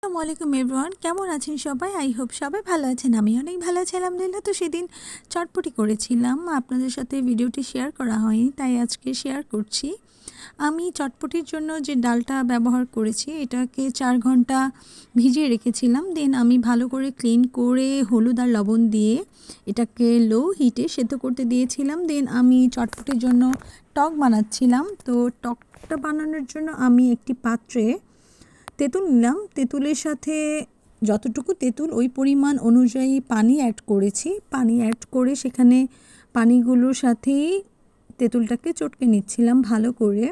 আসসালামু আলাইকুম এভরিওয়ান, কেমন আছেন সবাই? আই হোপ সবাই ভালো আছেন। আমি অনেক ভালো আছি আলহামদুলিল্লাহ। তো সেদিন চটপটি করেছিলাম, আপনাদের সাথে ভিডিওটি শেয়ার করা হয়নি, তাই আজকে শেয়ার করছি। আমি চটপটির জন্য যে ডালটা ব্যবহার করেছি এটাকে 4 ঘন্টা ভিজিয়ে রেখেছিলাম। দেন আমি ভালো করে ক্লিন করে হলুদ আর লবণ দিয়ে এটাকে লো হিটে সেদ্ধ করতে দিয়েছিলাম। দেন আমি চটপটির জন্য টক বানাচ্ছিলাম। তো টকটা বানানোর জন্য আমি একটি পাত্রে তেঁতুল নিলাম। তেঁতুলের সাথে যতটুকু তেঁতুল ওই পরিমাণ অনুযায়ী পানি অ্যাড করেছি। পানি অ্যাড করে সেখানে পানিগুলোর সাথেই তেঁতুলটাকে চটকে নিচ্ছিলাম ভালো করে।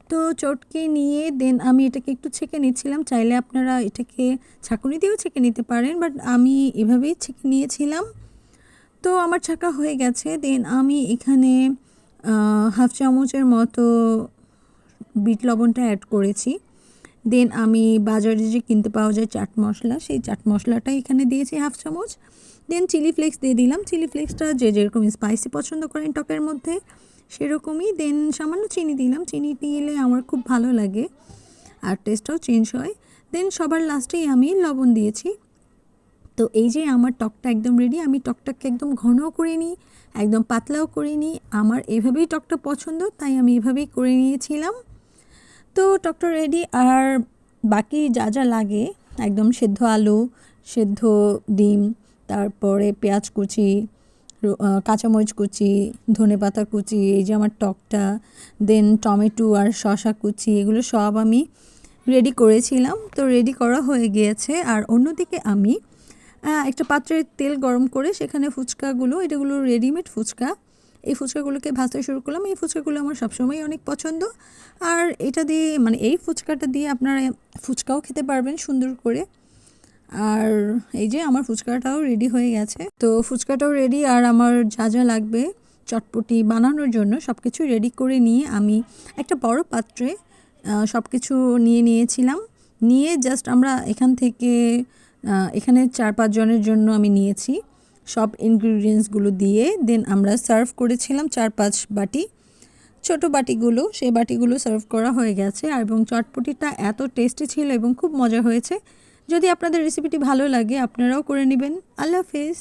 তো চটকে নিয়ে দেন আমি এটাকে একটু ছেঁকে নিচ্ছিলাম। চাইলে আপনারা এটাকে ছাঁকুনি দিয়েও ছেঁকে নিতে পারেন, বাট আমি এভাবেই ছেঁকে নিয়েছিলাম। তো আমার ছাঁকা হয়ে গেছে। দেন আমি এখানে হাফ চামচের মতো বিট লবণটা অ্যাড করেছি। দেন আমি বাজারে যে কিনতে পাওয়া যায় চাট মশলা, সেই চাট মশলাটা এখানে দিয়েছি হাফ চামচ। দেন চিলি ফ্লেক্স দিয়ে দিলাম। চিলি ফ্লেক্সটা যে যেরকম স্পাইসি পছন্দ করেন টকের মধ্যে সেরকমই। দেন সামান্য চিনি দিলাম। চিনি দিলে আমার খুব ভালো লাগে আর টেস্টটাও চেঞ্জ হয়। দেন সবার লাস্টেই আমি লবণ দিয়েছি। তো এই যে আমার টকটা একদম রেডি। আমি টকটাকে একদম ঘনও করে নিই, একদম পাতলাও করে নিই। আমার এভাবেই টকটা পছন্দ, তাই আমি এভাবেই করে নিয়েছিলাম। তো টকটা রেডি। আর বাকি যা যা লাগে একদম সেদ্ধ আলু, সেদ্ধ ডিম, তারপরে পেঁয়াজ কুচি, কাঁচামরিচ কুচি, ধনেপাতা কুচি, এই যে আমার টকটা, দেন টমেটো আর শসা কুচি, এগুলো সব আমি রেডি করেছিলাম। তো রেডি করা হয়ে গিয়েছে। আর অন্যদিকে আমি একটা পাত্রে তেল গরম করে সেখানে ফুচকাগুলো, এটাগুলো রেডিমেড ফুচকা, এই ফুচকাগুলোকে ভাজতে শুরু করলাম। এই ফুচকাগুলো আমার সবসময় অনেক পছন্দ। আর এটা দিয়ে মানে এই ফুচকাটা দিয়ে আপনারা ফুচকাও খেতে পারবেন সুন্দর করে। আর এই যে আমার ফুচকাটাও রেডি হয়ে গেছে। তো ফুচকাটাও রেডি। আর আমার যা যা লাগবে চটপটি বানানোর জন্য সব কিছু রেডি করে নিয়ে আমি একটা বড় পাত্রে সব কিছু নিয়ে নিয়েছিলাম। নিয়ে জাস্ট আমরা এখান থেকে এখানে 4-5 জনের জন্য আমি নিয়েছি সব ইনগ্রিডিয়েন্টসগুলো দিয়ে। দেন আমরা সার্ভ করেছিলাম 4-5 বাটি, ছোট বাটিগুলো, সেই বাটিগুলো সার্ভ করা হয়ে গেছে। আর এবং চটপটিটা এত টেস্টি ছিল এবং খুব মজা হয়েছে। যদি আপনাদের রেসিপিটি ভালো লাগে আপনারাও করে নেবেন। আল্লাহ হাফেজ।